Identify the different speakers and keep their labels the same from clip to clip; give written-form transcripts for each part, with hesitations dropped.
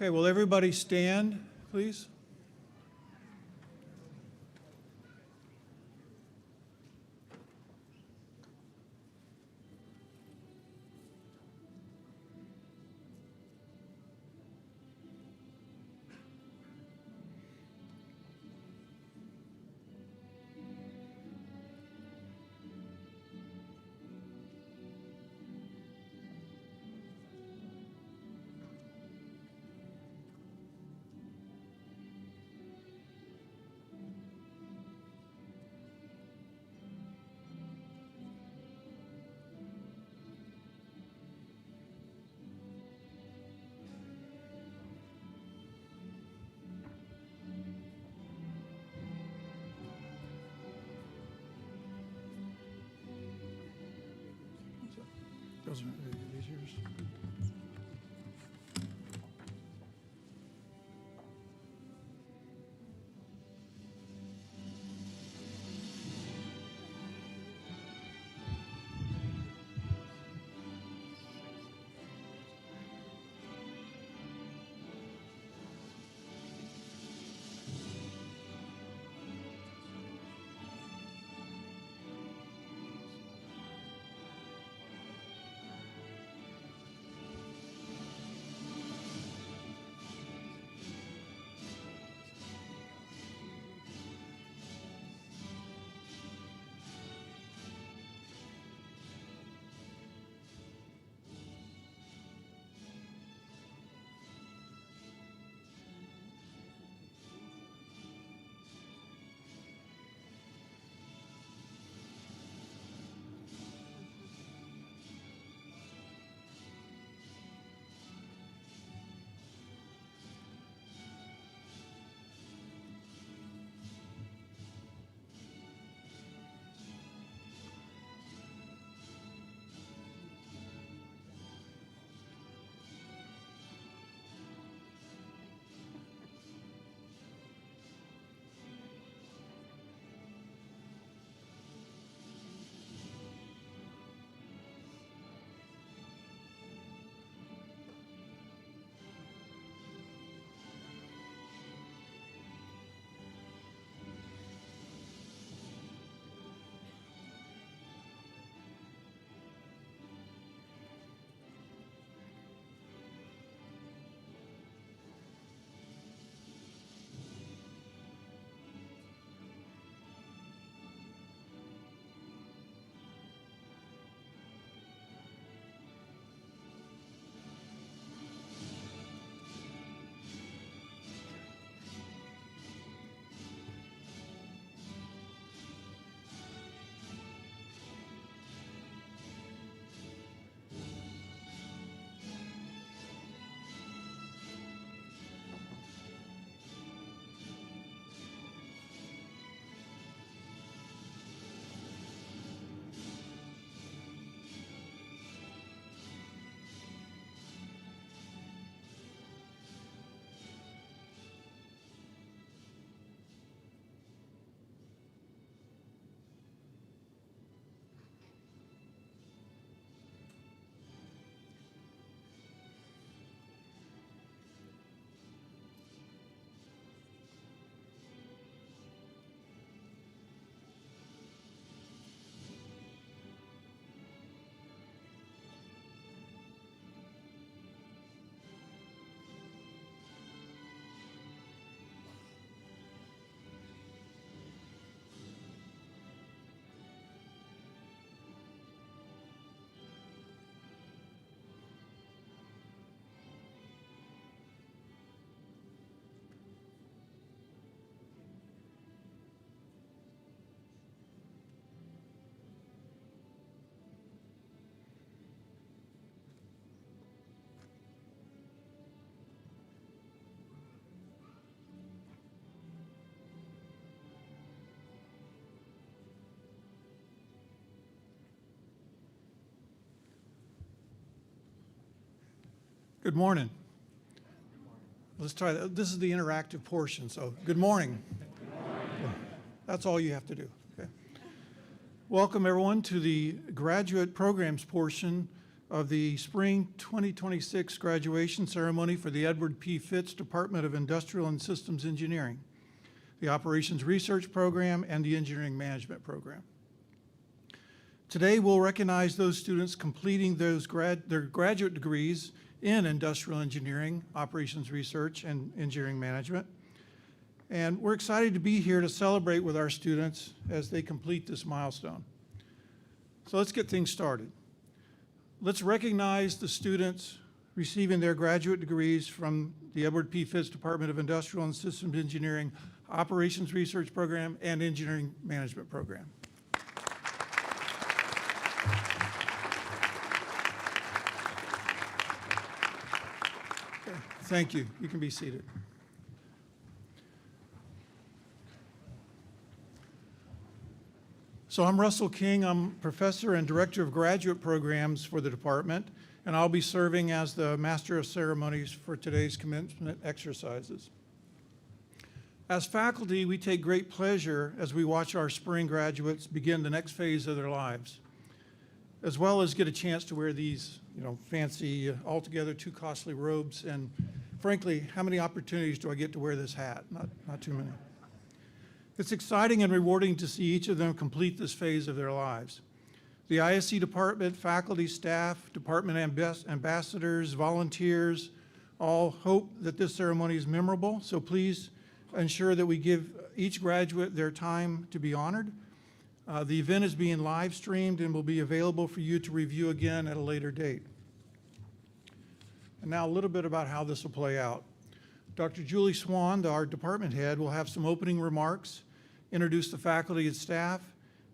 Speaker 1: Okay, will everybody stand, please? Those are these yours. Good morning. Let's try that. This is the interactive portion, so good morning.
Speaker 2: Good morning.
Speaker 1: That's all you have to do. Okay. Welcome everyone to the graduate programs portion of the Spring 2026 graduation ceremony for the Edward P. Fitts Department of Industrial and Systems Engineering, the Operations Research Program, and the Engineering Management Program. Today, we'll recognize those students completing their graduate degrees in Industrial Engineering, Operations Research, and Engineering Management. And we're excited to be here to celebrate with our students as they complete this milestone. So let's get things started. Let's recognize the students receiving their graduate degrees from the Edward P. Fitts Department of Industrial and Systems Engineering, Operations Research Program, and Engineering Management Program. Okay, thank you. You can be seated. So I'm Russell King. I'm Professor and Director of Graduate Programs for the department, and I'll be serving as the Master of Ceremonies for today's commencement exercises. As faculty, we take great pleasure as we watch our spring graduates begin the next phase of their lives, as well as get a chance to wear these, fancy, altogether too costly robes. And frankly, how many opportunities do I get to wear this hat? Not too many. It's exciting and rewarding to see each of them complete this phase of their lives. The ISE Department, faculty, staff, department ambassadors, volunteers, all hope that this ceremony is memorable, so please ensure that we give each graduate their time to be honored. The event is being live streamed and will be available for you to review again at a later date. And now a little bit about how this will play out. Dr. Julie Swan, our department head, will have some opening remarks, introduce the faculty and staff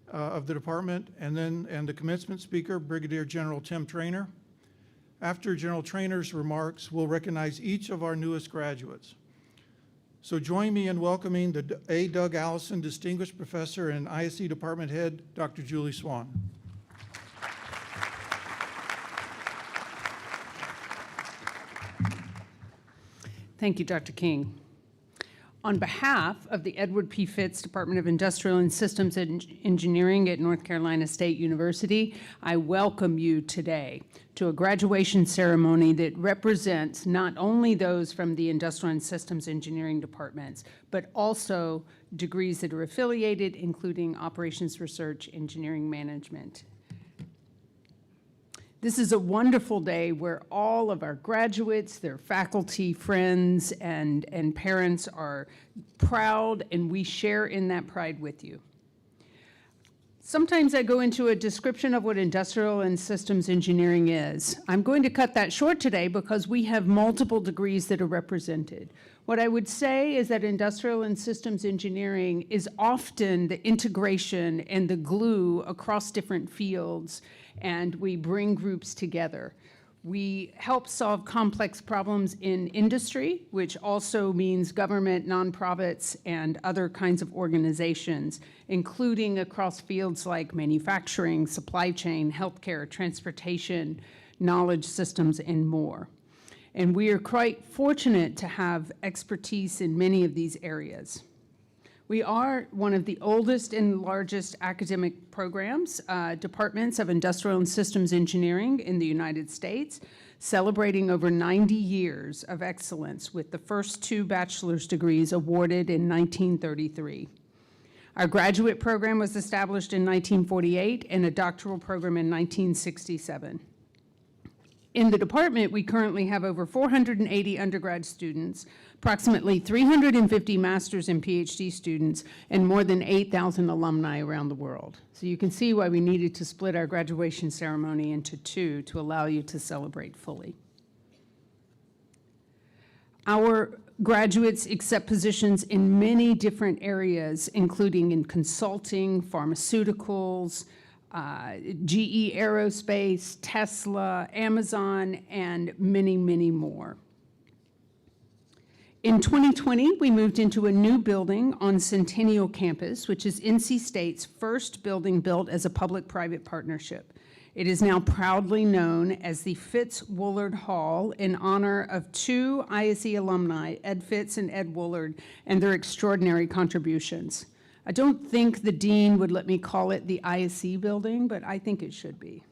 Speaker 1: of the department, and the commencement speaker, Brigadier General Tim Traynor. After General Traynor's remarks, we'll recognize each of our newest graduates. So join me in welcoming the A. Doug Allison Distinguished Professor and ISE Department Head, Dr. Julie Swan.
Speaker 2: Thank you, Dr. King. On behalf of the Edward P. Fitts Department of Industrial and Systems Engineering at North Carolina State University, I welcome you today to a graduation ceremony that represents not only those from the Industrial and Systems Engineering departments, but also degrees that are affiliated, including Operations Research, Engineering Management. This is a wonderful day where all of our graduates, their faculty, friends, and parents are proud, and we share in that pride with you. Sometimes I go into a description of what industrial and systems engineering is. I'm going to cut that short today because we have multiple degrees that are represented. What I would say is that industrial and systems engineering is often the integration and the glue across different fields, and we bring groups together. We help solve complex problems in industry, which also means government, nonprofits, and other kinds of organizations, including across fields like manufacturing, supply chain, healthcare, transportation, knowledge systems, and more. And we are quite fortunate to have expertise in many of these areas. We are one of the oldest and largest academic programs, departments of industrial and systems engineering in the United States, celebrating over 90 years of excellence with the first 2 bachelor's degrees awarded in 1933. Our graduate program was established in 1948 and a doctoral program in 1967. In the department, we currently have over 480 undergrad students, approximately 350 master's and PhD students, and more than 8,000 alumni around the world. So you can see why we needed to split our graduation ceremony into 2 to allow you to celebrate fully. Our graduates accept positions in many different areas, including in consulting, pharmaceuticals, GE Aerospace, Tesla, Amazon, and many, many more. In 2020, we moved into a new building on Centennial Campus, which is NC State's first building built as a public-private partnership. It is now proudly known as the Fitts Woolard Hall in honor of 2 ISE alumni, Ed Fitts and Ed Woolard, and their extraordinary contributions. I don't think the dean would let me call it the ISE building, but I think it should be.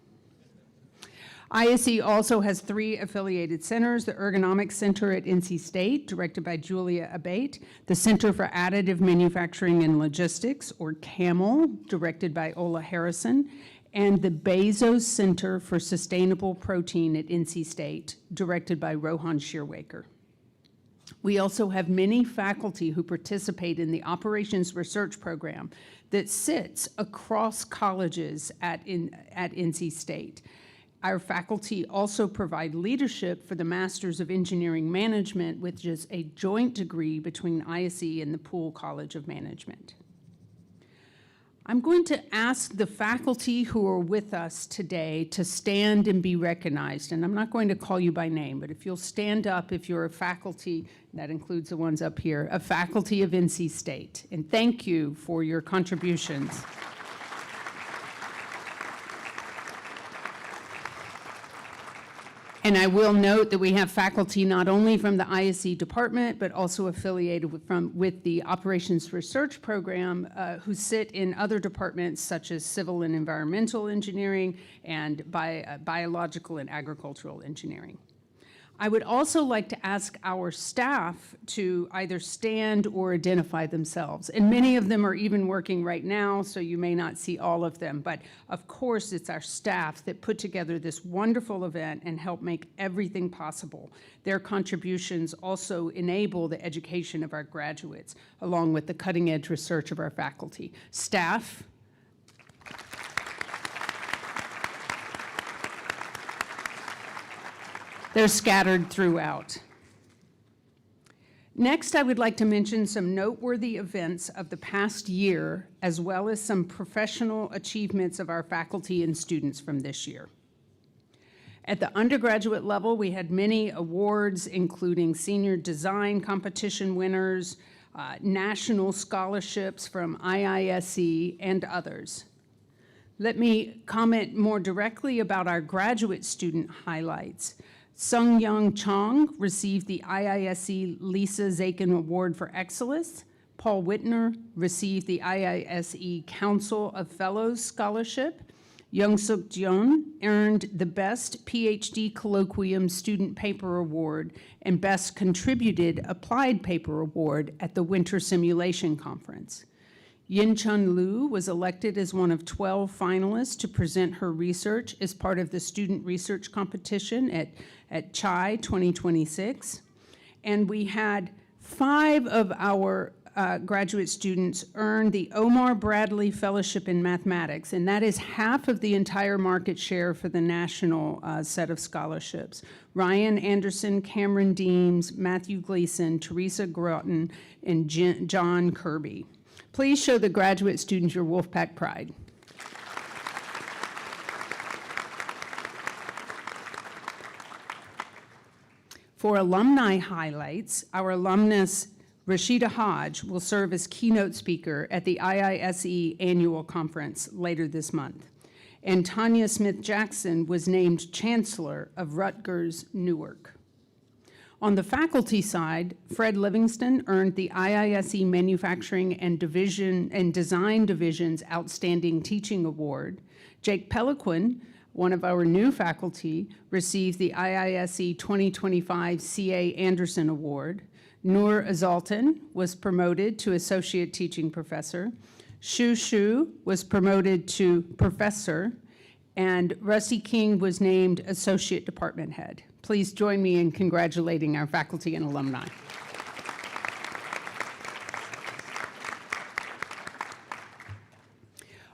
Speaker 2: ISE also has 3 affiliated centers: the Ergonomics Center at NC State, directed by Julia Abate; the Center for Additive Manufacturing and Logistics, or CAML, directed by Ola Harrison; and the Bezos Center for Sustainable Protein at NC State, directed by Rohan Shearwaker. We also have many faculty who participate in the Operations Research Program that sits across colleges at NC State. Our faculty also provide leadership for the Masters of Engineering Management, which is a joint degree between ISE and the Poole College of Management. I'm going to ask the faculty who are with us today to stand and be recognized. And I'm not going to call you by name, but if you'll stand up if you're a faculty, that includes the ones up here, a faculty of NC State. And thank you for your contributions. And I will note that we have faculty not only from the ISE Department, but also affiliated with the Operations Research Program, who sit in other departments such as Civil and Environmental Engineering and Biological and Agricultural Engineering. I would also like to ask our staff to either stand or identify themselves. And many of them are even working right now, so you may not see all of them. But of course, it's our staff that put together this wonderful event and help make everything possible. Their contributions also enable the education of our graduates, along with the cutting-edge research of our faculty. Staff. They're scattered throughout. Next, I would like to mention some noteworthy events of the past year, as well as some professional achievements of our faculty and students from this year. At the undergraduate level, we had many awards, including senior design competition winners, national scholarships from IISE, and others. Let me comment more directly about our graduate student highlights. Sung Young Chong received the IISE Lisa Zakin Award for Excellence. Paul Whitner received the IISE Council of Fellows Scholarship. Young Suk Jeon earned the Best PhD Colloquium Student Paper Award and Best Contributed Applied Paper Award at the Winter Simulation Conference. Yin Chun Lu was elected as one of 12 finalists to present her research as part of the student research competition at CHI 2026. And we had 5 of our graduate students earn the Omar Bradley Fellowship in Mathematics, and that is half of the entire market share for the national set of scholarships. Ryan Anderson, Cameron Deems, Matthew Gleason, Teresa Groton, and John Kirby. Please show the graduate students your Wolfpack pride. For alumni highlights, our alumnus Rashida Hodge will serve as keynote speaker at the IISE annual conference later this month. And Tanya Smith-Jackson was named Chancellor of Rutgers Newark. On the faculty side, Fred Livingston earned the IISE Manufacturing and Design Division's Outstanding Teaching Award. Jake Peliquin, one of our new faculty, received the IISE 2025 C.A. Anderson Award. Noor Azaltan was promoted to Associate Teaching Professor. Shu Shu was promoted to Professor. And Rusty King was named Associate Department Head. Please join me in congratulating our faculty and alumni.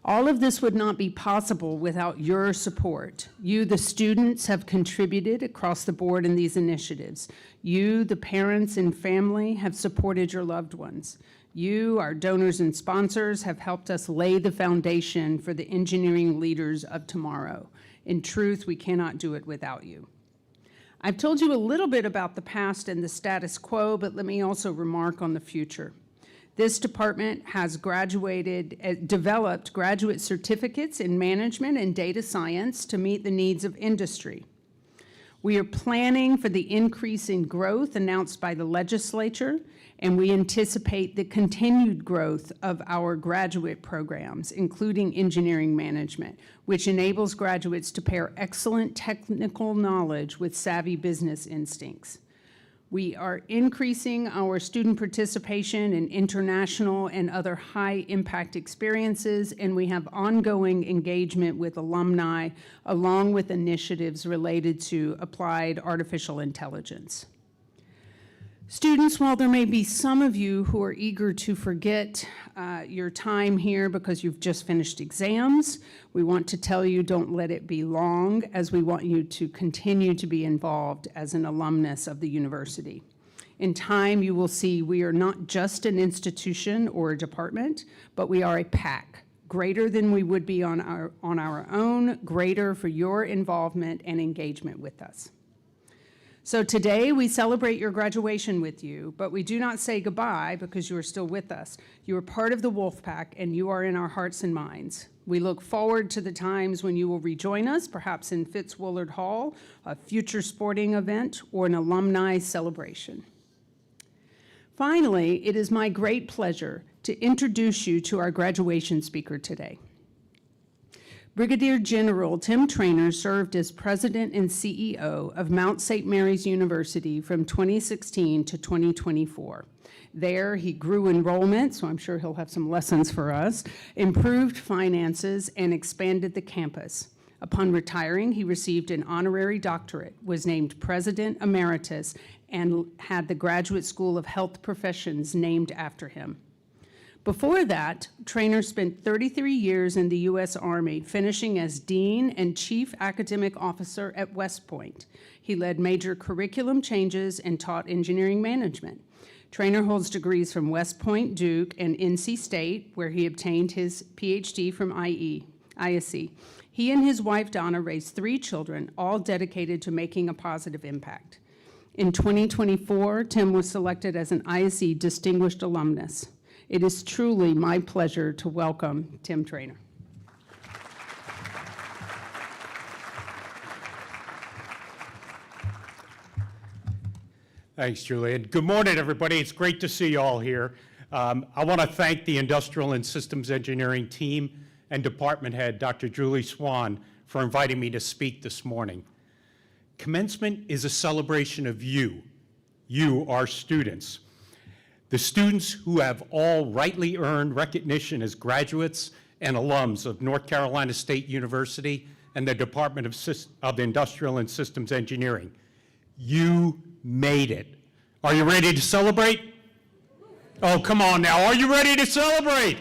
Speaker 2: All of this would not be possible without your support. You, the students, have contributed across the board in these initiatives. You, the parents and family, have supported your loved ones. You, our donors and sponsors, have helped us lay the foundation for the engineering leaders of tomorrow. In truth, we cannot do it without you. I've told you a little bit about the past and the status quo, but let me also remark on the future. This department has developed graduate certificates in management and data science to meet the needs of industry. We are planning for the increase in growth announced by the legislature, and we anticipate the continued growth of our graduate programs, including engineering management, which enables graduates to pair excellent technical knowledge with savvy business instincts. We are increasing our student participation in international and other high-impact experiences, and we have ongoing engagement with alumni, along with initiatives related to applied artificial intelligence. Students, while there may be some of you who are eager to forget your time here because you've just finished exams, we want to tell you don't let it be long, as we want you to continue to be involved as an alumnus of the university. In time, you will see we are not just an institution or a department, but we are a pack, greater than we would be on our own, greater for your involvement and engagement with us. So today, we celebrate your graduation with you, but we do not say goodbye because you are still with us. You are part of the Wolfpack, and you are in our hearts and minds. We look forward to the times when you will rejoin us, perhaps in Fitzwillard Hall, a future sporting event, or an alumni celebration. Finally, it is my great pleasure to introduce you to our graduation speaker today. Brigadier General Tim Traynor served as President and CEO of Mount St. Mary's University from 2016 to 2024. There, he grew enrollment, so I'm sure he'll have some lessons for us, improved finances, and expanded the campus. Upon retiring, he received an honorary doctorate, was named President Emeritus, and had the Graduate School of Health Professions named after him. Before that, Traynor spent 33 years in the U.S. Army, finishing as Dean and Chief Academic Officer at West Point. He led major curriculum changes and taught engineering management. Traynor holds degrees from West Point, Duke, and NC State, where he obtained his PhD from ISE. He and his wife, Donna, raised 3 children, all dedicated to making a positive impact. In 2024, Tim was selected as an ISE Distinguished Alumnus. It is truly my pleasure to welcome Tim Traynor.
Speaker 3: Thanks, Julie. And good morning, everybody. It's great to see you all here. I want to thank the Industrial and Systems Engineering team and department head, Dr. Julie Swan, for inviting me to speak this morning. Commencement is a celebration of you, our students. The students who have all rightly earned recognition as graduates and alums of North Carolina State University and the Department of Industrial and Systems Engineering. You made it. Are you ready to celebrate? Oh, come on now. Are you ready to celebrate?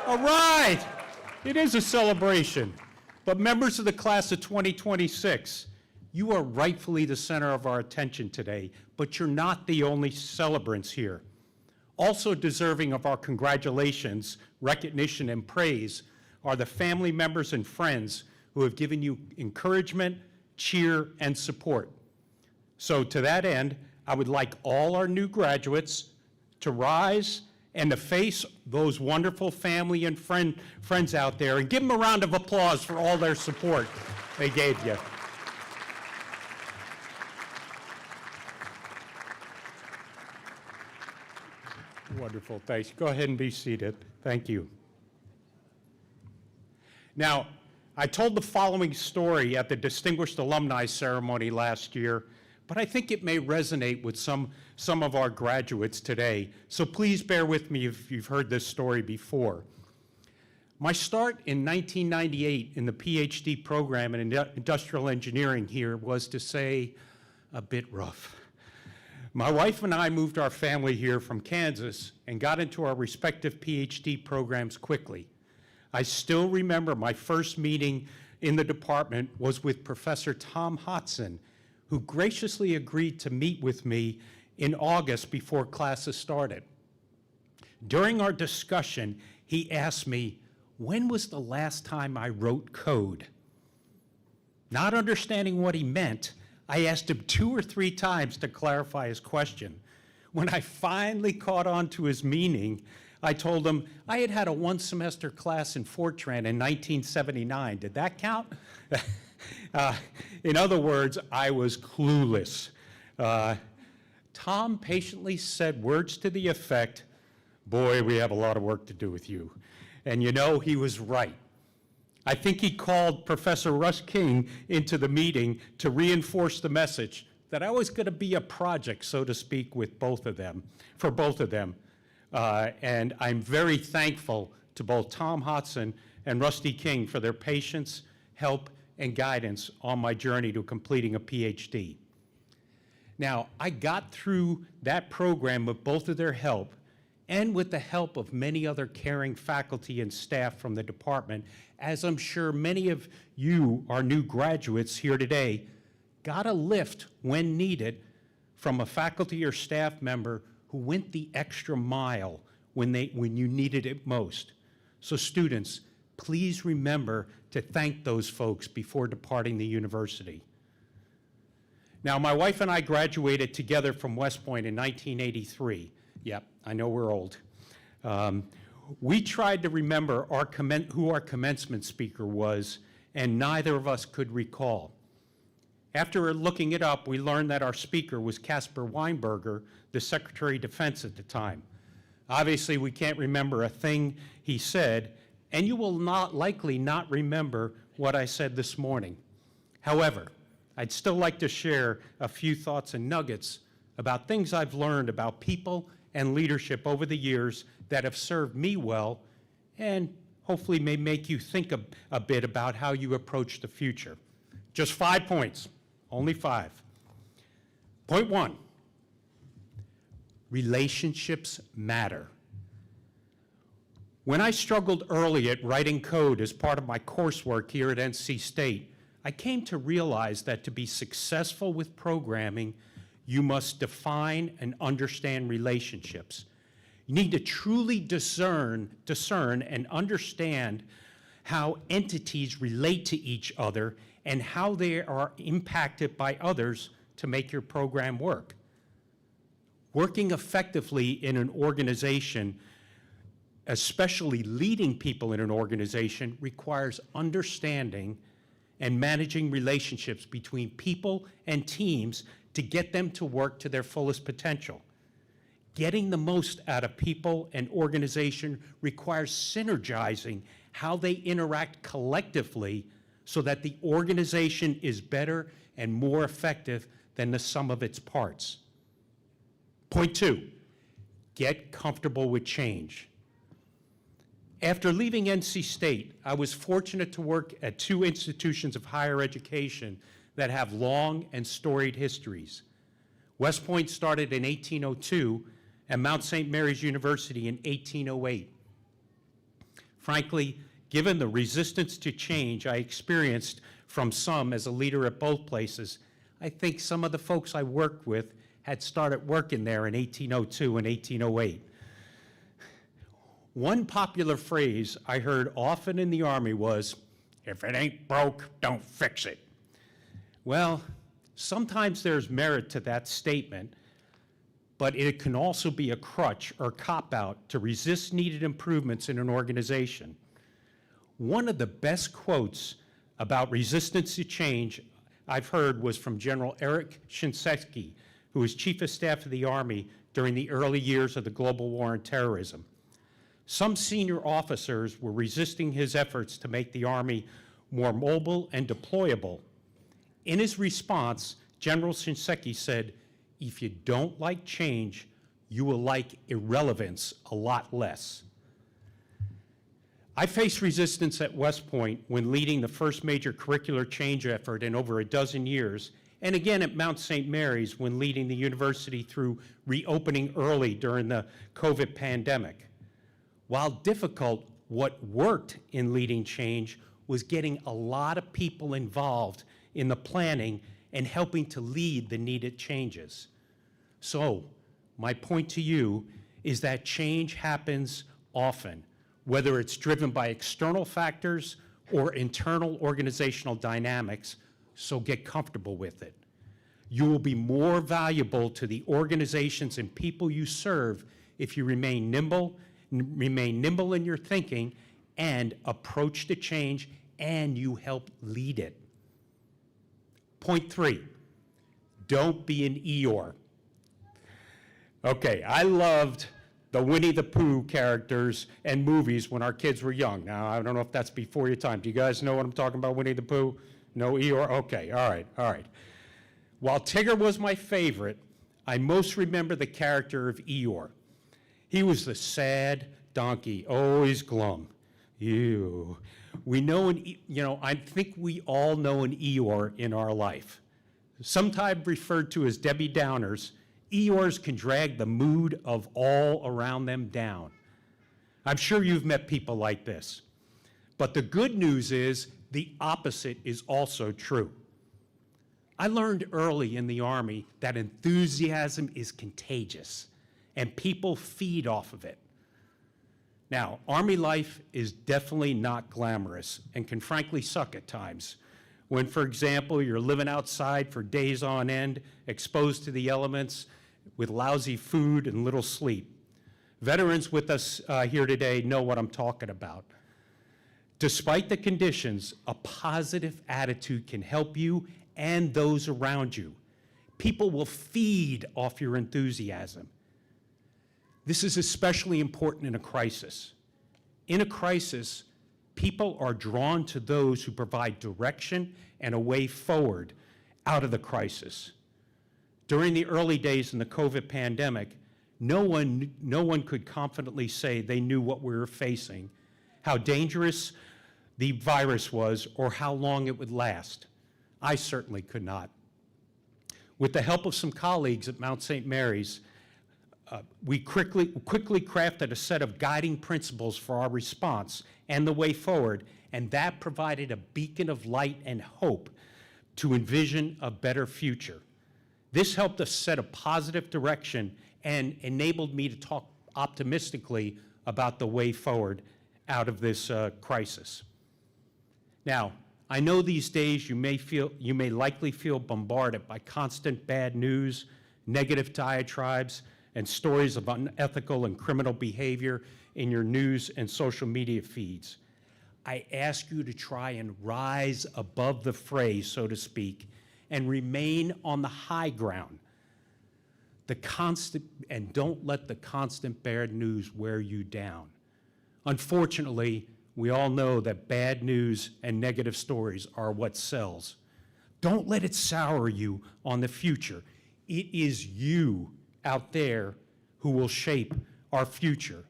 Speaker 3: All right. It is a celebration. But members of the class of 2026, you are rightfully the center of our attention today, but you're not the only celebrants here. Also deserving of our congratulations, recognition, and praise are the family members and friends who have given you encouragement, cheer, and support. So to that end, I would like all our new graduates to rise and to face those wonderful family and friends out there and give them a round of applause for all their support they gave you. Wonderful, thanks. Go ahead and be seated. Thank you. Now, I told the following story at the Distinguished Alumni Ceremony last year, but I think it may resonate with some of our graduates today, so please bear with me if you've heard this story before. My start in 1998 in the PhD program in industrial engineering here was, to say, a bit rough. My wife and I moved our family here from Kansas and got into our respective PhD programs quickly. I still remember my first meeting in the department was with Professor Tom Hodson, who graciously agreed to meet with me in August before classes started. During our discussion, he asked me, when was the last time I wrote code? Not understanding what he meant, I asked him 2 or 3 times to clarify his question. When I finally caught on to his meaning, I told him I had a 1-semester class in Fortran in 1979. Did that count? In other words, I was clueless. Tom patiently said words to the effect, "Boy, we have a lot of work to do with you." And you know, he was right. I think he called Professor Russ King into the meeting to reinforce the message that I was going to be a project, so to speak, with both of them, for both of them. And I'm very thankful to both Tom Hodson and Rusty King for their patience, help, and guidance on my journey to completing a PhD. Now, I got through that program with both of their help and with the help of many other caring faculty and staff from the department, as I'm sure many of you, our new graduates here today, got a lift when needed from a faculty or staff member who went the extra mile when you needed it most. So students, please remember to thank those folks before departing the university. Now, my wife and I graduated together from West Point in 1983. Yep, I know we're old. We tried to remember who our commencement speaker was, and neither of us could recall. After looking it up, we learned that our speaker was Caspar Weinberger, the Secretary of Defense at the time. Obviously, we can't remember a thing he said, and you will likely not remember what I said this morning. However, I'd still like to share a few thoughts and nuggets about things I've learned about people and leadership over the years that have served me well and hopefully may make you think a bit about how you approach the future. Just 5 points, only 5. Point 1, relationships matter. When I struggled early at writing code as part of my coursework here at NC State, I came to realize that to be successful with programming, you must define and understand relationships. You need to truly discern and understand how entities relate to each other and how they are impacted by others to make your program work. Working effectively in an organization, especially leading people in an organization, requires understanding and managing relationships between people and teams to get them to work to their fullest potential. Getting the most out of people and organization requires synergizing how they interact collectively so that the organization is better and more effective than the sum of its parts. Point 2, get comfortable with change. After leaving NC State, I was fortunate to work at 2 institutions of higher education that have long and storied histories. West Point started in 1802 and Mount St. Mary's University in 1808. Frankly, given the resistance to change I experienced from some as a leader at both places, I think some of the folks I worked with had started working there in 1802 and 1808. One popular phrase I heard often in the Army was, "If it ain't broke, don't fix it." Well, sometimes there's merit to that statement, but it can also be a crutch or cop-out to resist needed improvements in an organization. One of the best quotes about resistance to change I've heard was from General Eric Shinseki, who was Chief of Staff of the Army during the early years of the global war on terrorism. Some senior officers were resisting his efforts to make the Army more mobile and deployable. In his response, General Shinseki said, "If you don't like change, you will like irrelevance a lot less." I faced resistance at West Point when leading the first major curricular change effort in over a dozen years, and again at Mount St. Mary's when leading the university through reopening early during the COVID pandemic. While difficult, what worked in leading change was getting a lot of people involved in the planning and helping to lead the needed changes. So, my point to you is that change happens often, whether it's driven by external factors or internal organizational dynamics, so get comfortable with it. You will be more valuable to the organizations and people you serve if you remain nimble in your thinking and approach the change and you help lead it. Point 3, don't be an Eeyore. Okay, I loved the Winnie the Pooh characters and movies when our kids were young. Now, I don't know if that's before your time. Do you guys know what I'm talking about, Winnie the Pooh? No Eeyore? Okay, all right. While Tigger was my favorite, I most remember the character of Eeyore. He was the sad donkey, always glum. Ew. I think we all know an Eeyore in our life. Sometimes referred to as Debbie Downers, Eeyores can drag the mood of all around them down. I'm sure you've met people like this. But the good news is the opposite is also true. I learned early in the Army that enthusiasm is contagious, and people feed off of it. Now, Army life is definitely not glamorous and can frankly suck at times. When, for example, you're living outside for days on end, exposed to the elements, with lousy food and little sleep. Veterans with us here today know what I'm talking about. Despite the conditions, a positive attitude can help you and those around you. People will feed off your enthusiasm. This is especially important in a crisis. In a crisis, people are drawn to those who provide direction and a way forward out of the crisis. During the early days in the COVID pandemic, no one could confidently say they knew what we were facing, how dangerous the virus was, or how long it would last. I certainly could not. With the help of some colleagues at Mount St. Mary's, we quickly crafted a set of guiding principles for our response and the way forward, and that provided a beacon of light and hope to envision a better future. This helped us set a positive direction and enabled me to talk optimistically about the way forward out of this crisis. Now, I know these days you may likely feel bombarded by constant bad news, negative diatribes, and stories of unethical and criminal behavior in your news and social media feeds. I ask you to try and rise above the fray, so to speak, and remain on the high ground. And don't let the constant bad news wear you down. Unfortunately, we all know that bad news and negative stories are what sells. Don't let it sour you on the future. It is you out there who will shape our future.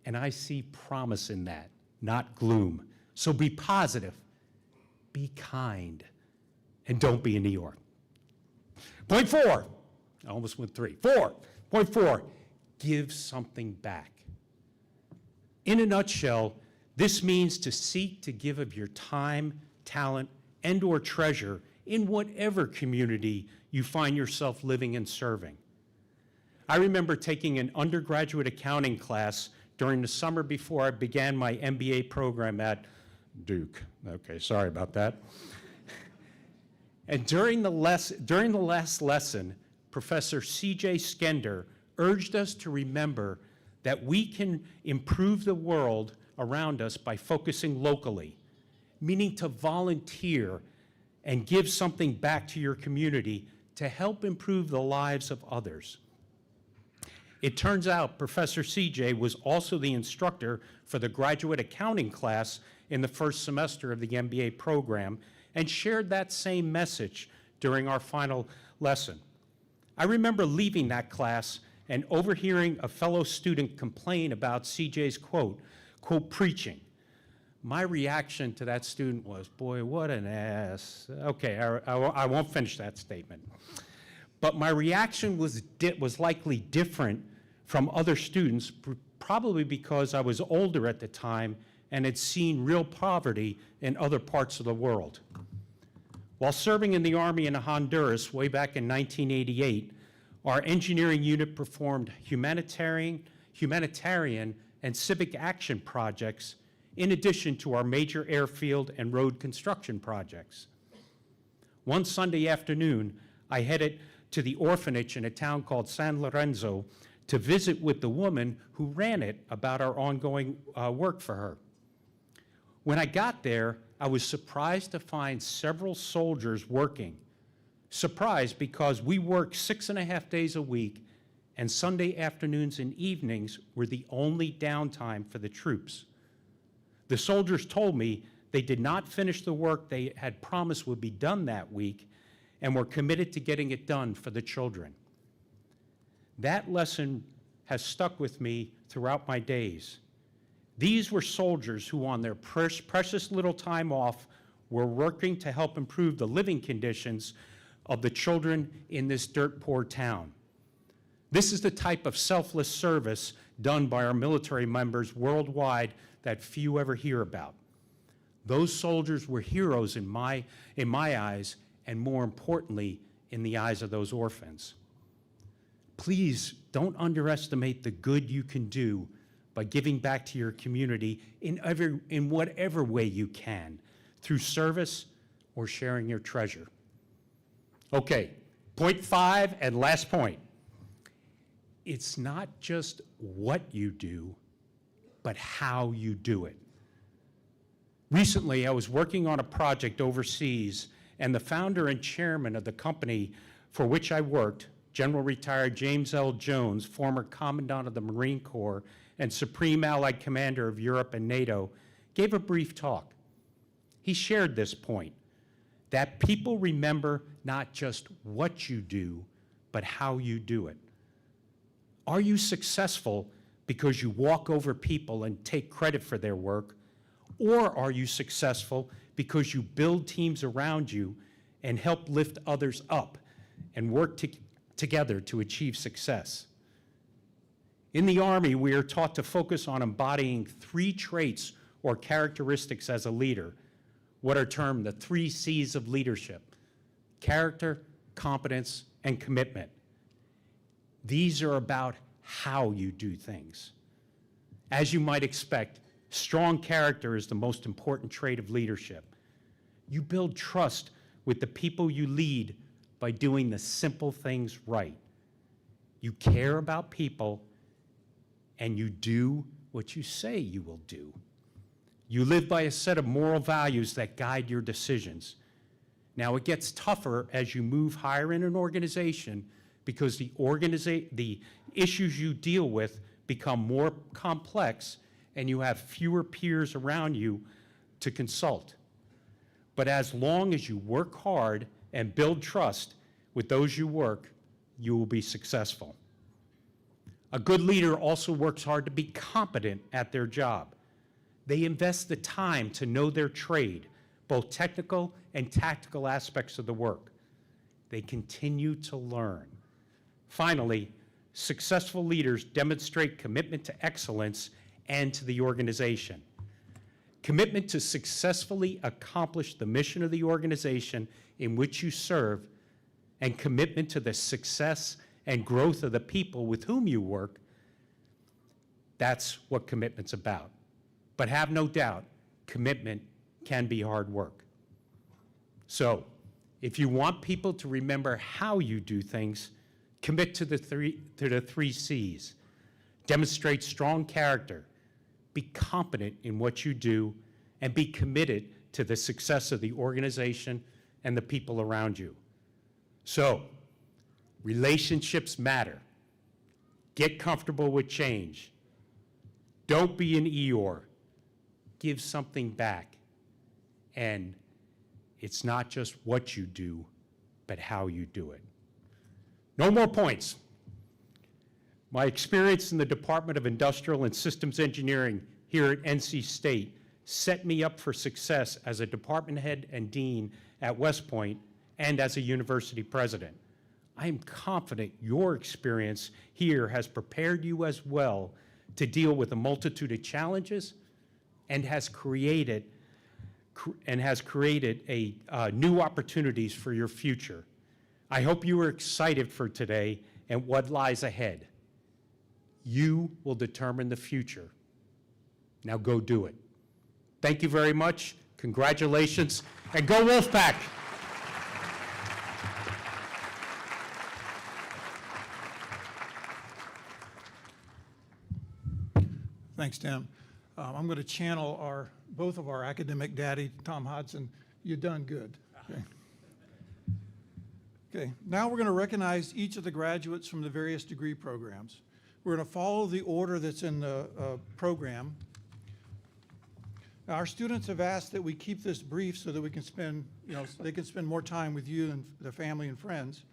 Speaker 3: And I see promise in that, not gloom. So be positive, be kind, and don't be an Eeyore. Point 4, I almost went 3. 4, point 4, give something back. In a nutshell, this means to seek to give of your time, talent, and or treasure in whatever community you find yourself living and serving. I remember taking an undergraduate accounting class during the summer before I began my MBA program at Duke. Okay, sorry about that. And during the last lesson, Professor C.J. Skender urged us to remember that we can improve the world around us by focusing locally, meaning to volunteer and give something back to your community to help improve the lives of others. It turns out Professor CJ was also the instructor for the graduate accounting class in the first semester of the MBA program and shared that same message during our final lesson. I remember leaving that class and overhearing a fellow student complain about CJ's quote, preaching. My reaction to that student was, boy, what an ass. Okay, I won't finish that statement. But my reaction was likely different from other students, probably because I was older at the time and had seen real poverty in other parts of the world. While serving in the Army in Honduras way back in 1988, our engineering unit performed humanitarian and civic action projects in addition to our major airfield and road construction projects. One Sunday afternoon, I headed to the orphanage in a town called San Lorenzo to visit with the woman who ran it about our ongoing work for her. When I got there, I was surprised to find several soldiers working, Surprised because we worked 6.5 days a week, and Sunday afternoons and evenings were the only downtime for the troops. The soldiers told me they did not finish the work they had promised would be done that week and were committed to getting it done for the children. That lesson has stuck with me throughout my days. These were soldiers who, on their precious little time off, were working to help improve the living conditions of the children in this dirt-poor town. This is the type of selfless service done by our military members worldwide that few ever hear about. Those soldiers were heroes in my eyes, and more importantly, in the eyes of those orphans. Please don't underestimate the good you can do by giving back to your community in whatever way you can, through service or sharing your treasure. Okay, point 5 and last point. It's not just what you do, but how you do it. Recently, I was working on a project overseas, and the founder and chairman of the company for which I worked, General Retired James L. Jones, former Commandant of the Marine Corps and Supreme Allied Commander of Europe and NATO, gave a brief talk. He shared this point, that people remember not just what you do, but how you do it. Are you successful because you walk over people and take credit for their work, or are you successful because you build teams around you and help lift others up and work together to achieve success? In the Army, we are taught to focus on embodying 3 traits or characteristics as a leader, what are termed the 3 C's of leadership: character, competence, and commitment. These are about how you do things. As you might expect, strong character is the most important trait of leadership. You build trust with the people you lead by doing the simple things right. You care about people, and you do what you say you will do. You live by a set of moral values that guide your decisions. Now, it gets tougher as you move higher in an organization because the issues you deal with become more complex and you have fewer peers around you to consult. But as long as you work hard and build trust with those you work, you will be successful. A good leader also works hard to be competent at their job. They invest the time to know their trade, both technical and tactical aspects of the work. They continue to learn. Finally, successful leaders demonstrate commitment to excellence and to the organization. Commitment to successfully accomplish the mission of the organization in which you serve, and commitment to the success and growth of the people with whom you work, that's what commitment's about. But have no doubt, commitment can be hard work. So, if you want people to remember how you do things, commit to the three C's. Demonstrate strong character, be competent in what you do, and be committed to the success of the organization and the people around you. So, relationships matter. Get comfortable with change. Don't be an Eeyore. Give something back. And it's not just what you do, but how you do it. No more points. My experience in the Department of Industrial and Systems Engineering here at NC State set me up for success as a department head and dean at West Point and as a university president. I am confident your experience here has prepared you as well to deal with a multitude of challenges and has created new opportunities for your future. I hope you are excited for today and what lies ahead. You will determine the future. Now go do it. Thank you very much. Congratulations, and go Wolfpack!
Speaker 1: Thanks, Tim. I'm going to channel both of our academic daddy, Tom Hodson. You done good. Okay. Okay, now we're going to recognize each of the graduates from the various degree programs. We're going to follow the order that's in the program. Now, our students have asked that we keep this brief so that we can spend, so they can spend more time with you and their family and friends.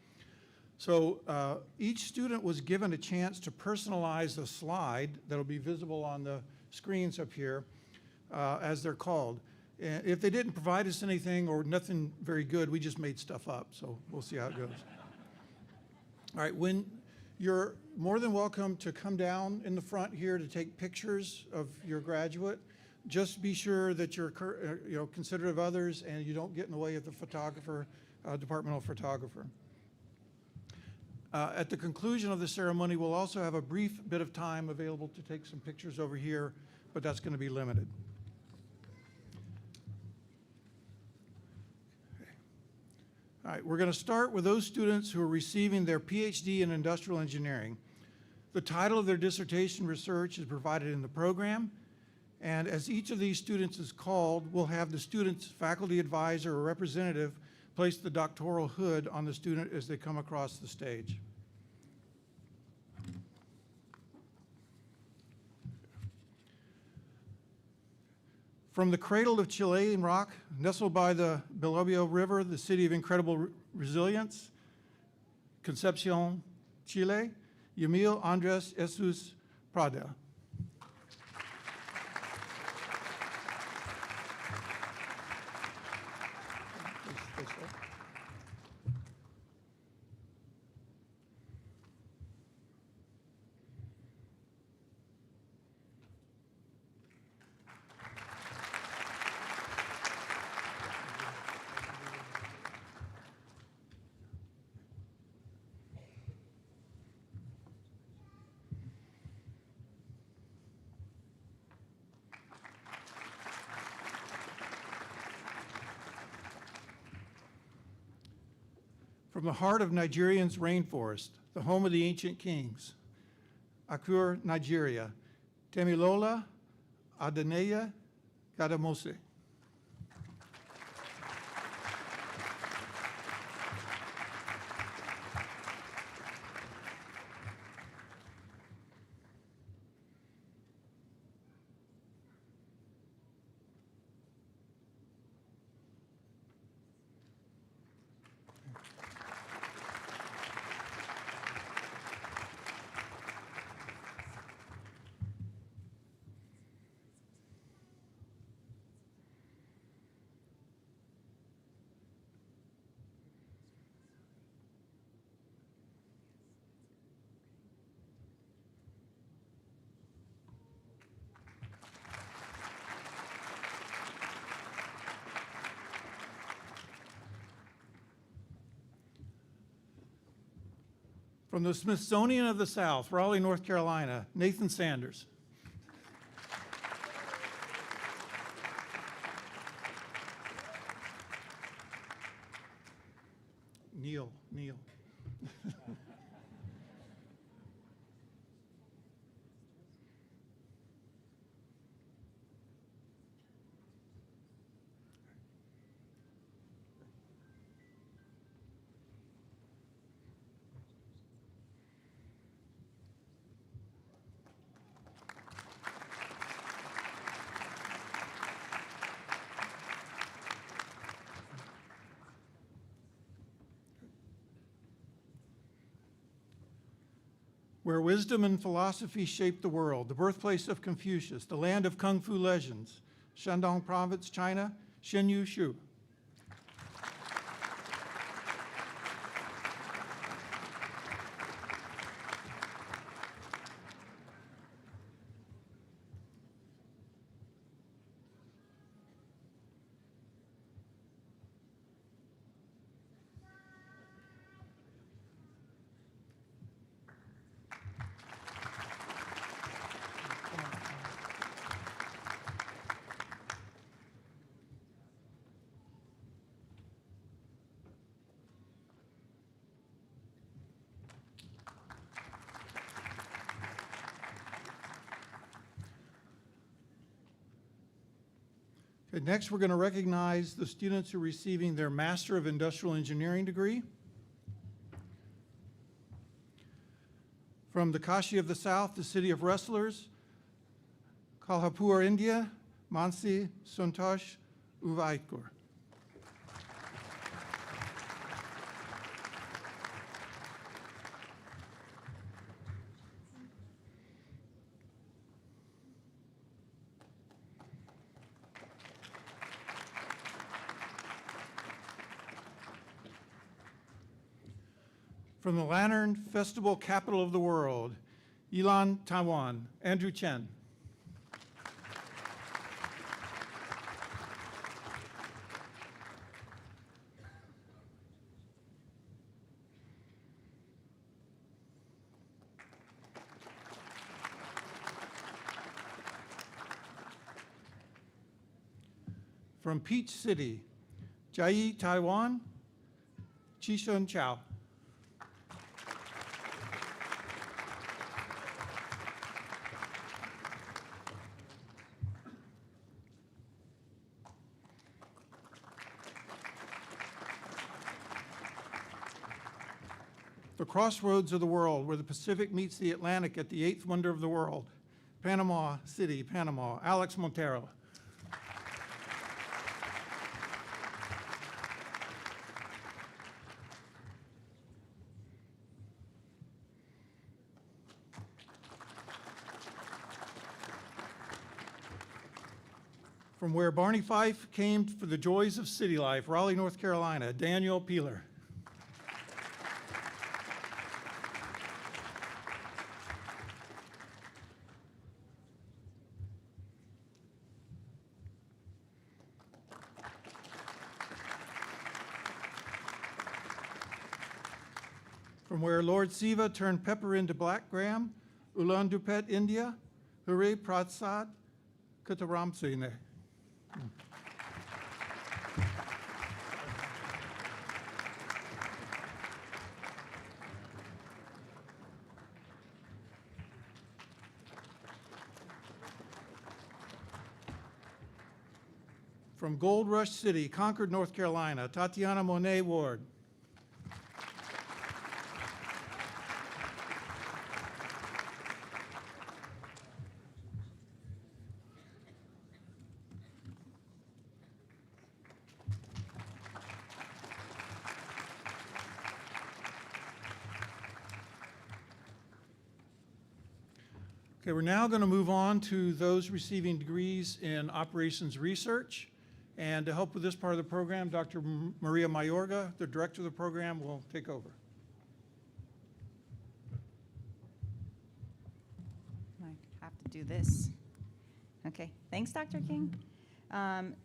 Speaker 1: So each student was given a chance to personalize a slide that'll be visible on the screens up here as they're called. And if they didn't provide us anything or nothing very good, we just made stuff up, so we'll see how it goes. All right, you're more than welcome to come down in the front here to take pictures of your graduate. Just be sure that you're considerate of others and you don't get in the way of the photographer, departmental photographer. At the conclusion of the ceremony, we'll also have a brief bit of time available to take some pictures over here, but that's going to be limited. All right, we're going to start with those students who are receiving their PhD in industrial engineering. The title of their dissertation research is provided in the program, and as each of these students is called, we'll have the student's faculty advisor or representative place the doctoral hood on the student as they come across the stage. From the cradle of Chilean rock, nestled by the Biobío River, the city of incredible resilience, Concepcion, Chile, Yamil Andres Jesus Prada. From the heart of Nigerian's rainforest, the home of the ancient kings, Akur, Nigeria, Temilola Adeneya Gadamose. From the Smithsonian of the South, Raleigh, North Carolina, Nathan Sanders. Neil. Where wisdom and philosophy shaped the world, the birthplace of Confucius, the land of Kung Fu legends, Shandong Province, China, Xinyu Shu. Okay, next, we're going to recognize the students who are receiving their Master of Industrial Engineering degree. From the Kashi of the South, the city of wrestlers, Kolhapur, India, Mansi Suntosh Uvaikur. From the Lantern Festival capital of the world, Yilan, Taiwan, Andrew Chen. From Peach City, Jiayi, Taiwan, Chishun Chao. The crossroads of the world, where the Pacific meets the Atlantic at the eighth wonder of the world, Panama City, Panama, Alex Montero. From where Barney Fife came for the joys of city life, Raleigh, North Carolina, Daniel Peeler. From where Lord Siva turned pepper into black gram, Ulan-Dupet, India, Hare Pratsad Kataramsine. From Gold Rush City, Concord, North Carolina, Tatiana Monet Ward. Okay, we're now going to move on to those receiving degrees in operations research. And to help with this part of the program, Dr. Maria Mayorga, the director of the program, will take over.
Speaker 4: I have to do this. Okay, thanks, Dr. King.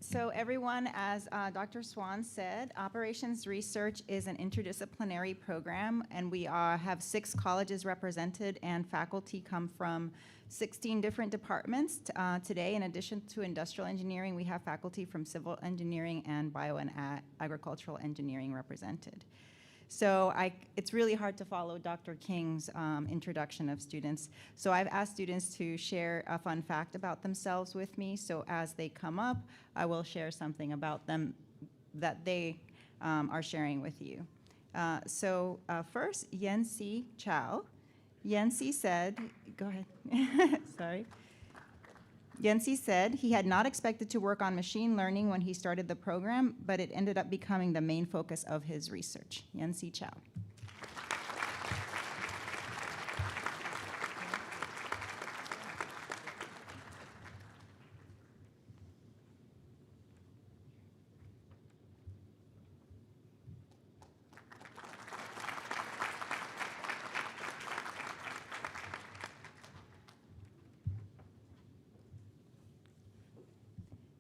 Speaker 4: So everyone, as Dr. Swan said, operations research is an interdisciplinary program, and we have 6 colleges represented, and faculty come from 16 different departments. Today, in addition to industrial engineering, we have faculty from civil engineering and bio and agricultural engineering represented. So it's really hard to follow Dr. King's introduction of students. So I've asked students to share a fun fact about themselves with me. So as they come up, I will share something about them that they are sharing with you. First, Yancy Chow. Yancy said, go ahead, sorry. Yancy said he had not expected to work on machine learning when he started the program, but it ended up becoming the main focus of his research. Yancy Chow.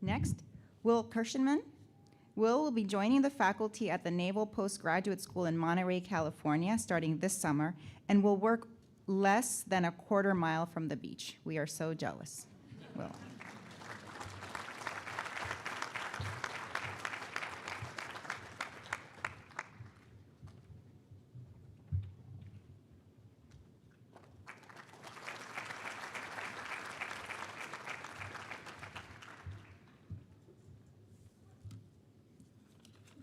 Speaker 4: Next, Will Kirschenman. Will be joining the faculty at the Naval Postgraduate School in Monterey, California, starting this summer, and will work less than a quarter mile from the beach. We are so jealous. Will.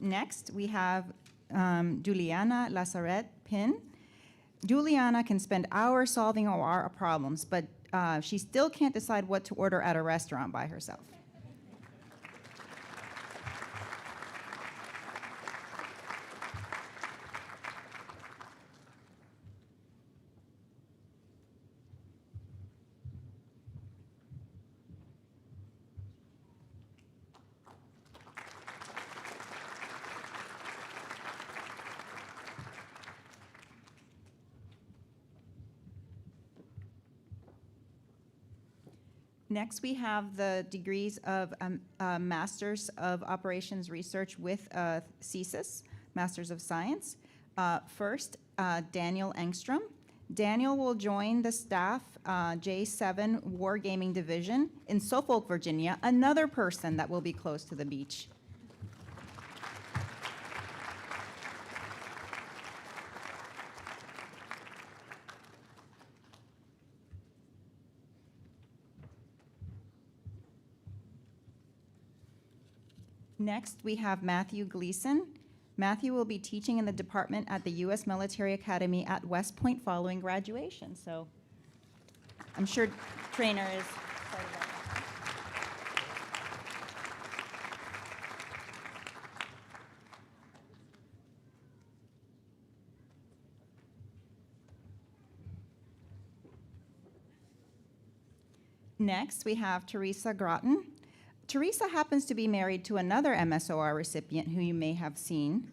Speaker 4: Next, we have Juliana Lazaret Pin. Juliana can spend hours solving OR problems, but she still can't decide what to order at a restaurant by herself. Next, we have the degrees of Masters of Operations Research with CSIS, Masters of Science. First, Daniel Engstrom. Daniel will join the staff J7 Wargaming Division in Suffolk, Virginia, another person that will be close to the beach. Next, we have Matthew Gleason. Matthew will be teaching in the department at the U.S. Military Academy at West Point following graduation. So I'm sure Trainer is excited about that. Next, we have Teresa Groton. Teresa happens to be married to another MSOR recipient who you may have seen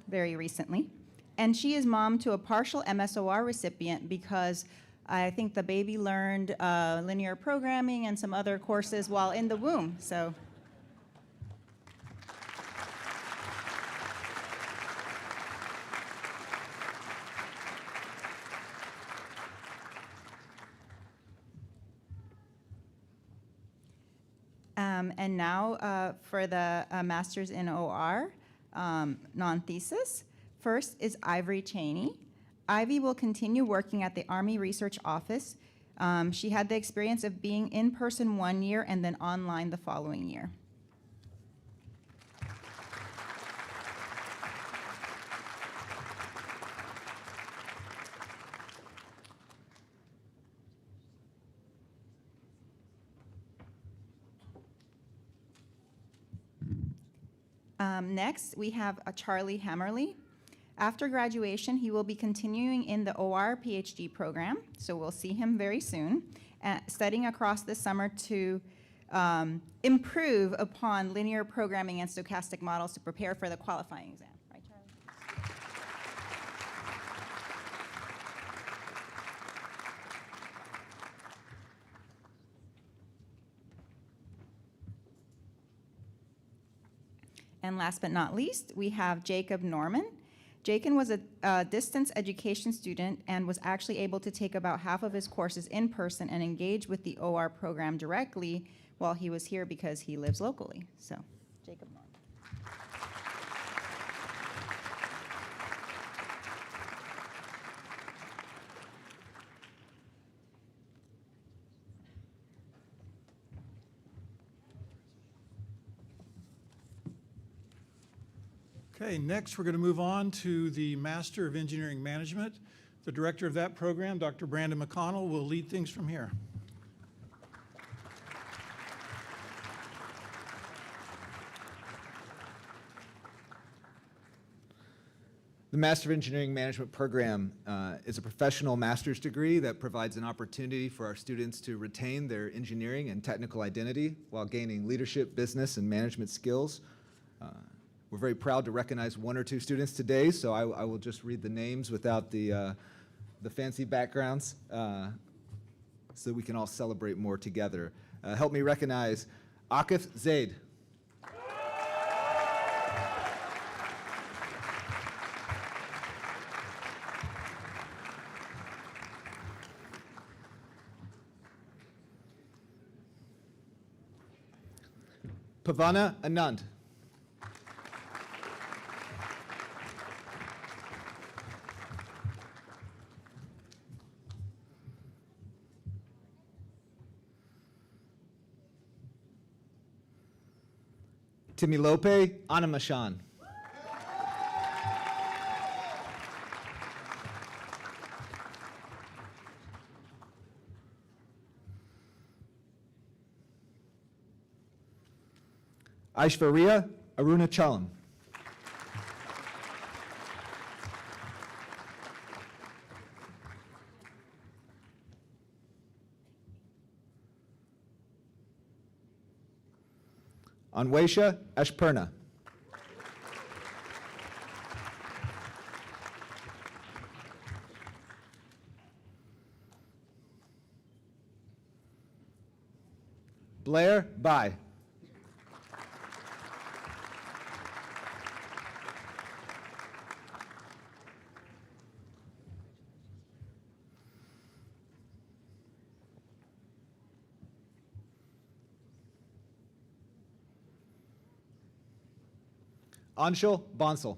Speaker 4: very recently. And she is mom to a partial MSOR recipient because I think the baby learned linear programming and some other courses while in the womb. So. And now for the Masters in OR non-thesis. First is Ivory Cheney. Ivy will continue working at the Army Research Office. She had the experience of being in person 1 year and then online the following year. Next, we have Charlie Hammerly. After graduation, he will be continuing in the OR PhD program, so we'll see him very soon, studying across the summer to improve upon linear programming and stochastic models to prepare for the qualifying exam. Right, Charlie? And last but not least, we have Jacob Norman. Jacob was a distance education student and was actually able to take about half of his courses in person and engage with the OR program directly while he was here because he lives locally. So, Jacob Norman.
Speaker 1: Okay, next we're going to move on to the Master of Engineering Management. The director of that program, Dr. Brandon McConnell, will lead things from here.
Speaker 5: The Master of Engineering Management program is a professional master's degree that provides an opportunity for our students to retain their engineering and technical identity while gaining leadership, business, and management skills. We're very proud to recognize one or two students today, so I will just read the names without the fancy backgrounds so we can all celebrate more together. Help me recognize Akif Zaid. Pavana Anand. Timilope Anamashan. Aishvarya Arunachalam. Anwesha Ashpurna. Blair Bai. Anshul Bansal.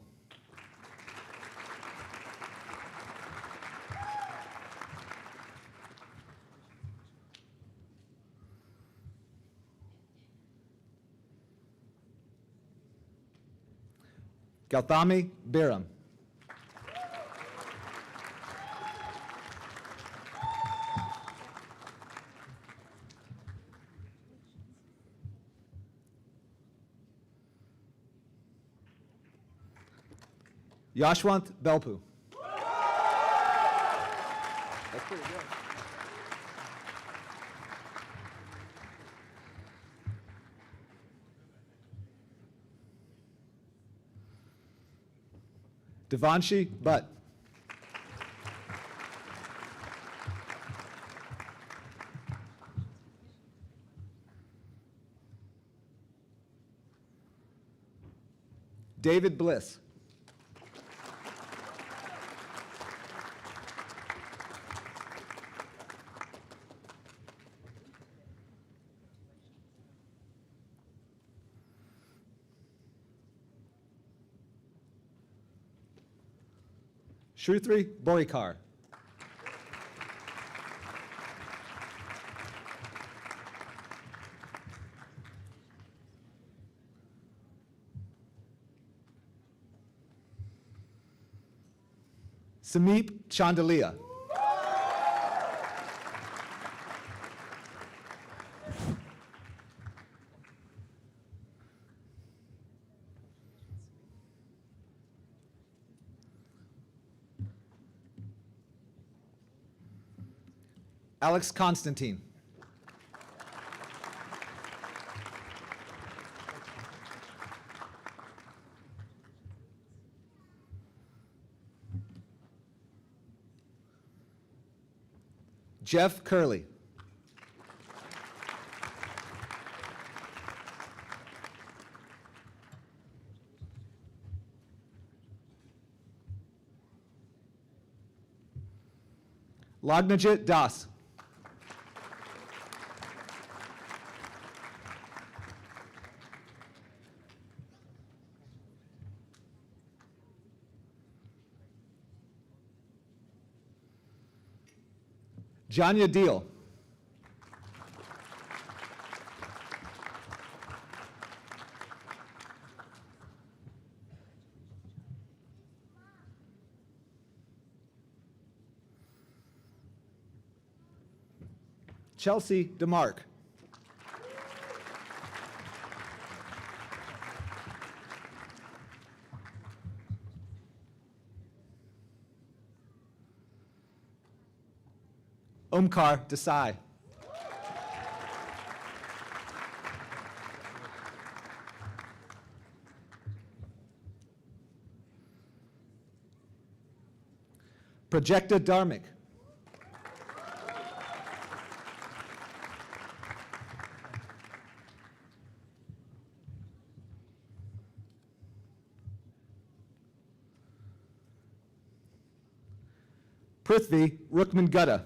Speaker 5: Gauthami Biram. Yashwant Belpu. That's pretty good. Devanshi Butt. David Bliss. Shruthri Borikar. Sameep Chandalia. Alex Constantine. Jeff Curley. Lagnajit Das. Janya Deal. Chelsea DeMark. Omkar Desai. Projekta Dharmik. Prithvi Rukman Gutta.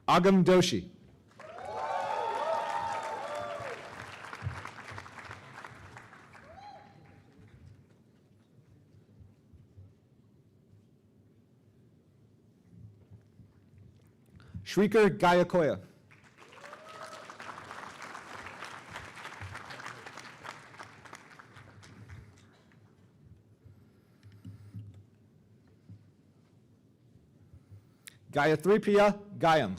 Speaker 5: Agam Doshi. Shrikar Gayakoya. Gayathripriya Gayam.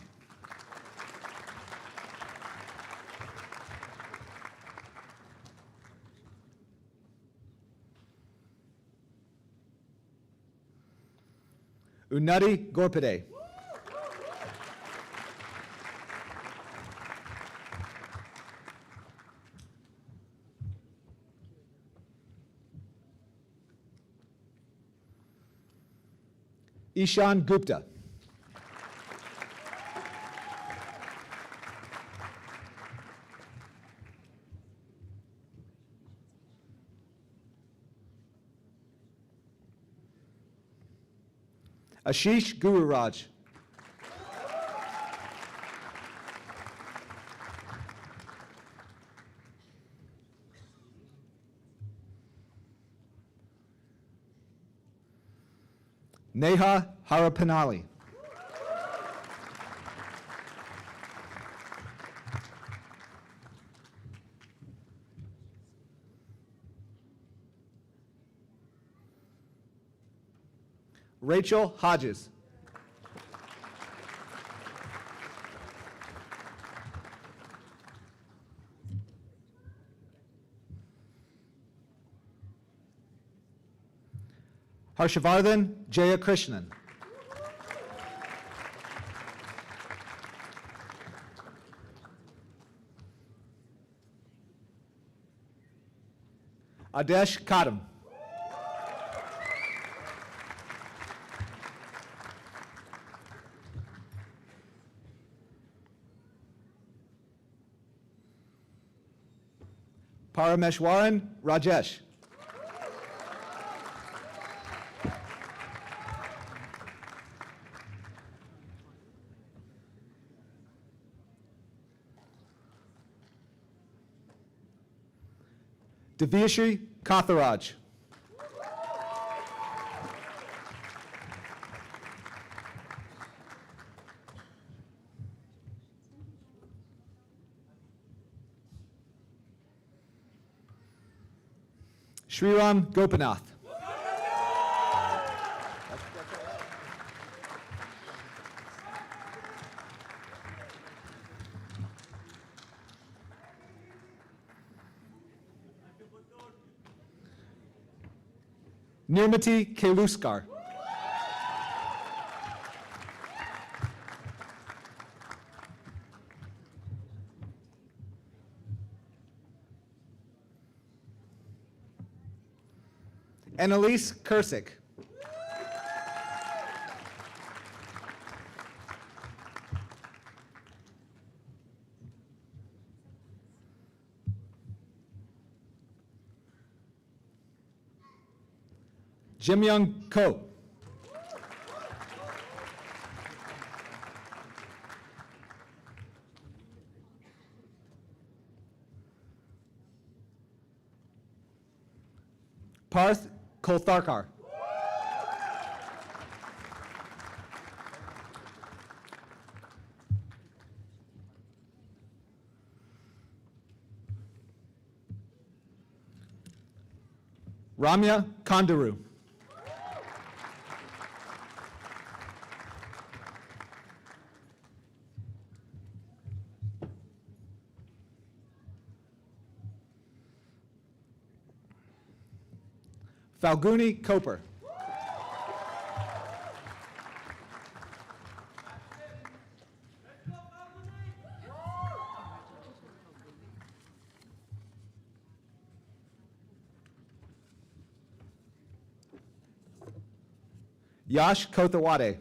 Speaker 5: Unnati Gorpade. Ishan Gupta. Ashish Gururaj. Neha Harapanali. Rachel Hodges. Harshavardhan Jayakrishnan. Adesh Kadam. Parameshwaran Rajesh. Divyashri Katharaj. Shriram Gopinath. Nirmati Keluskar. Annalise Kursick. Jimyoung Ko. Parth Koltharkar. Ramya Kandaru. Falguni Koper. Yash Kothawade.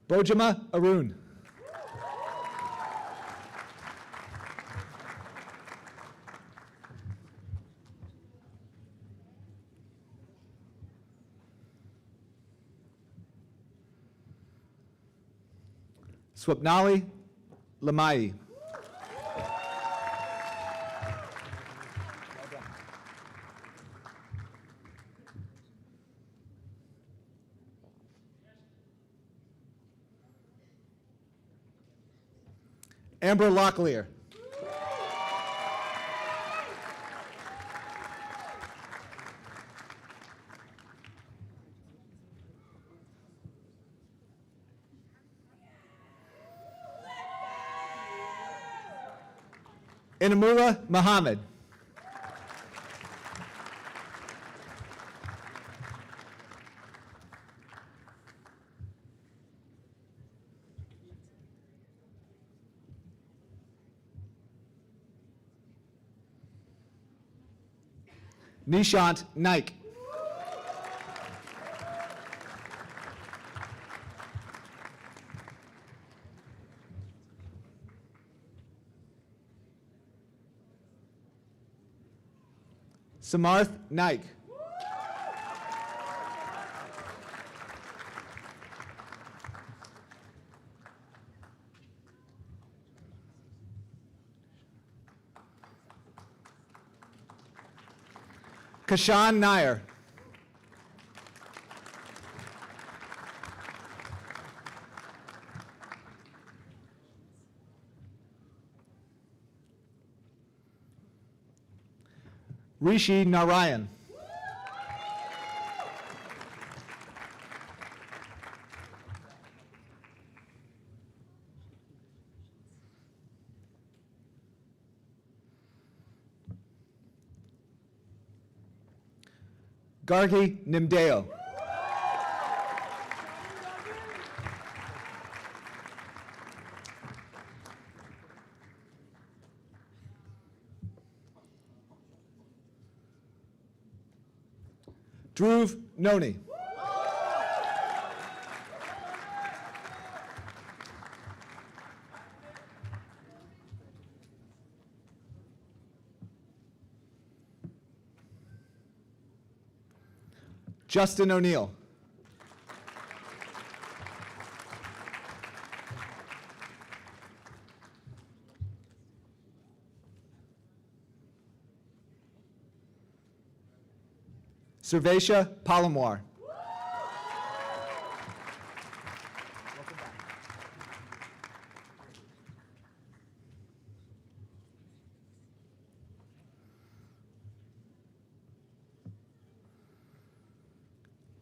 Speaker 5: Bojima Arun. Swapnali Lamai. Amber Locklear. Inamula Muhammad. Nishant Naik. Samarth Naik. Kashan Nair. Rishi Narayan. Gargi Nimdeo. Dhruv Noni. Justin O'Neill. Servatia Palomar.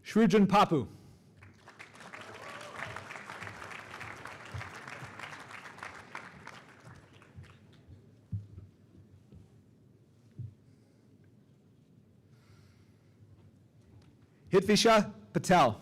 Speaker 5: Shrujan Papu. Hitvisha Patel.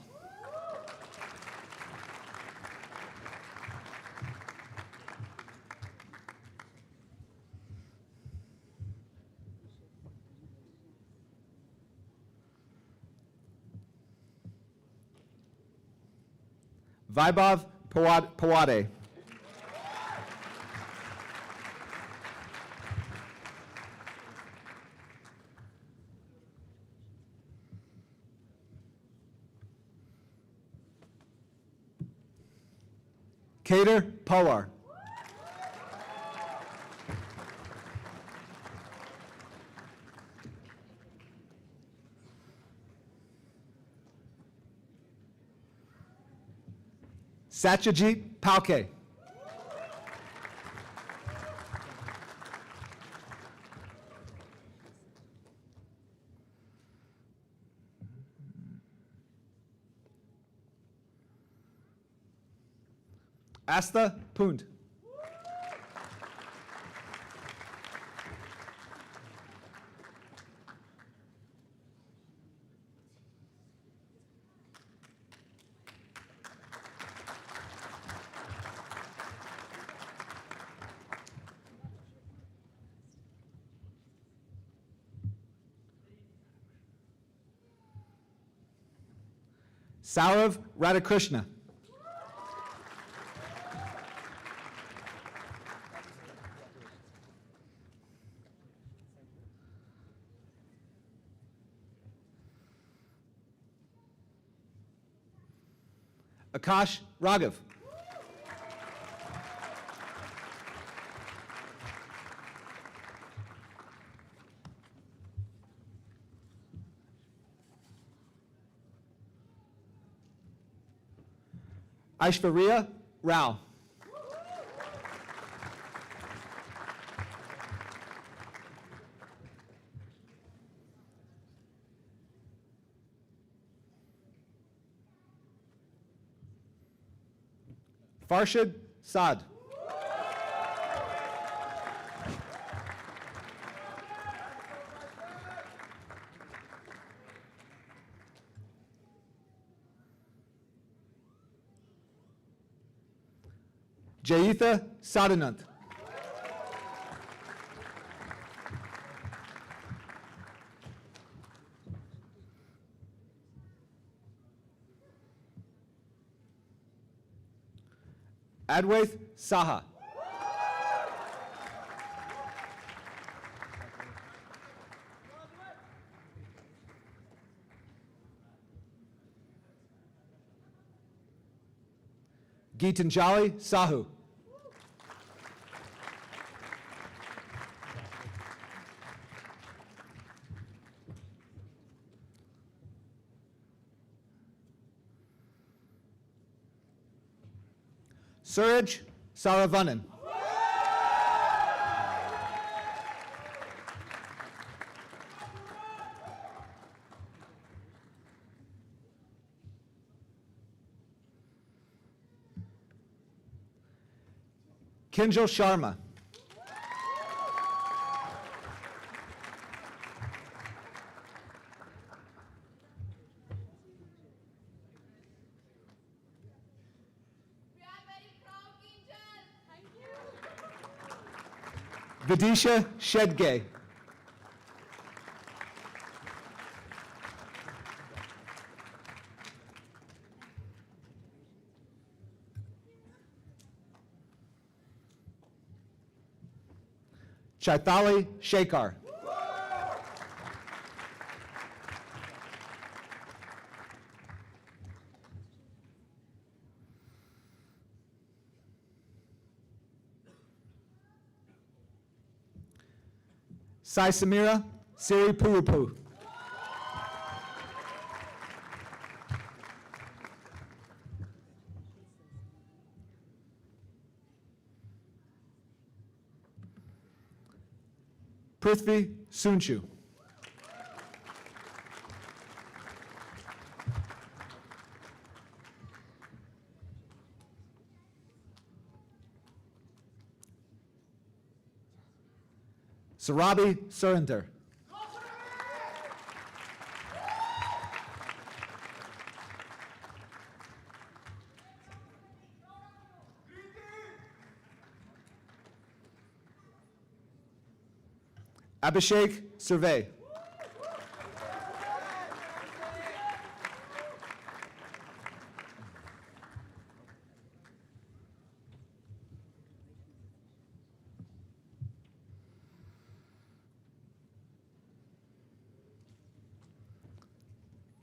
Speaker 5: Vaibhav Pawade. Kader Pawar. Satyajit Palke. Asta Punt. Saurav Radhakrishna. Akash Raghav. Aishwarya Rao. Farshid Saad. Jayitha Sadanant. Adwaith Saha. Geetanjali Sahu. Suraj Saravanan. Kinjal Sharma.
Speaker 6: We are very proud, Kinjal. Thank you.
Speaker 5: Vidisha Shedgay. Chaitali Shekhar. Sai Samira Siri Purupu. Prithvi Sunchu. Sarabi Surinder. Abhishek Survey.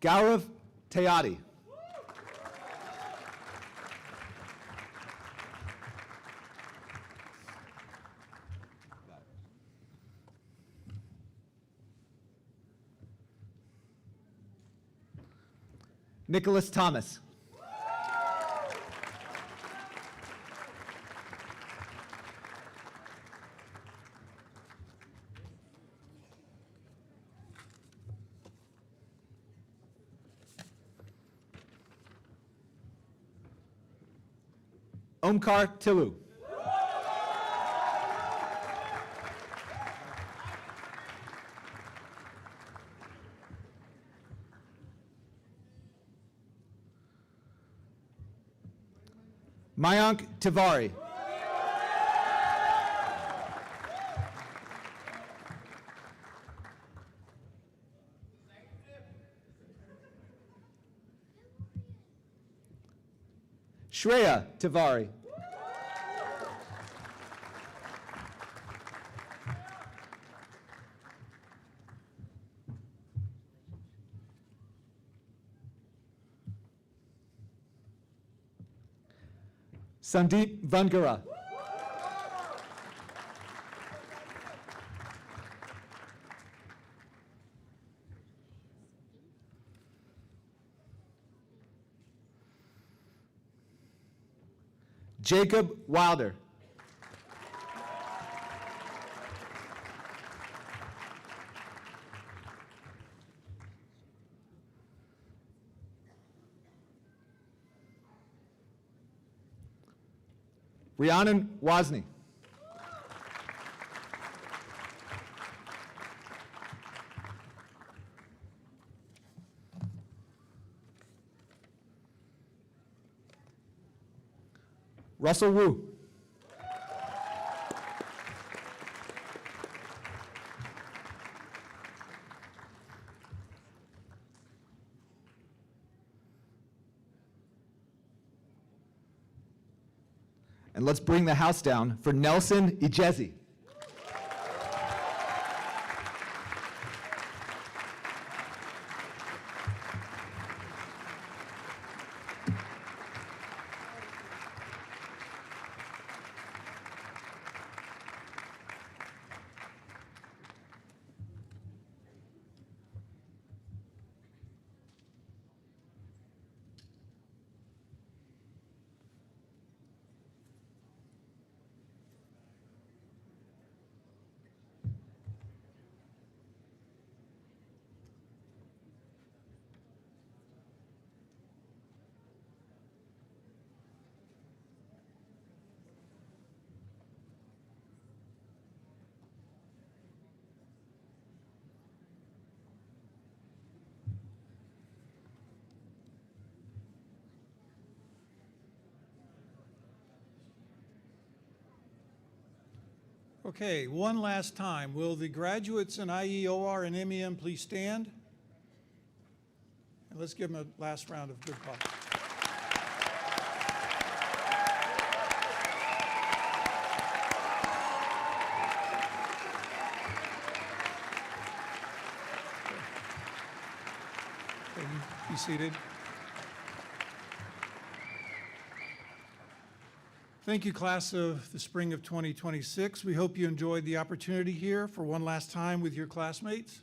Speaker 5: Gaurav Tayati. Nicholas Thomas. Omkar Tilu. Mayank Tiwari. Shreya Tiwari. Sandeep Vangara. Jacob Wilder. Rhiannon Wozni. Russell Wu. And let's bring the house down for Nelson Ijezi.
Speaker 1: Okay, one last time. Will the graduates in IEOR and MEM please stand? And let's give them a last round of good applause. Okay, be seated. Thank you, class of the spring of 2026. We hope you enjoyed the opportunity here for one last time with your classmates.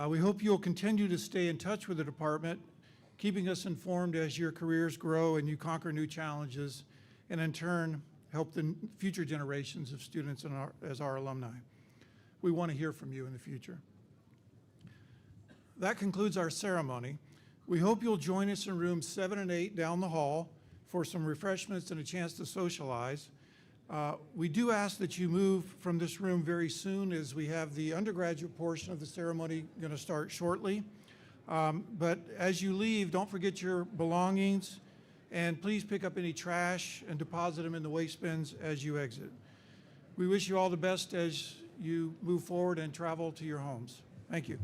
Speaker 1: We hope you'll continue to stay in touch with the department, keeping us informed as your careers grow and you conquer new challenges, and in turn, help the future generations of students as our alumni. We want to hear from you in the future. That concludes our ceremony. We hope you'll join us in rooms 7 and 8 down the hall for some refreshments and a chance to socialize. We do ask that you move from this room very soon, as we have the undergraduate portion of the ceremony going to start shortly. But as you leave, don't forget your belongings, and please pick up any trash and deposit them in the waste bins as you exit. We wish you all the best as you move forward and travel to your homes. Thank you.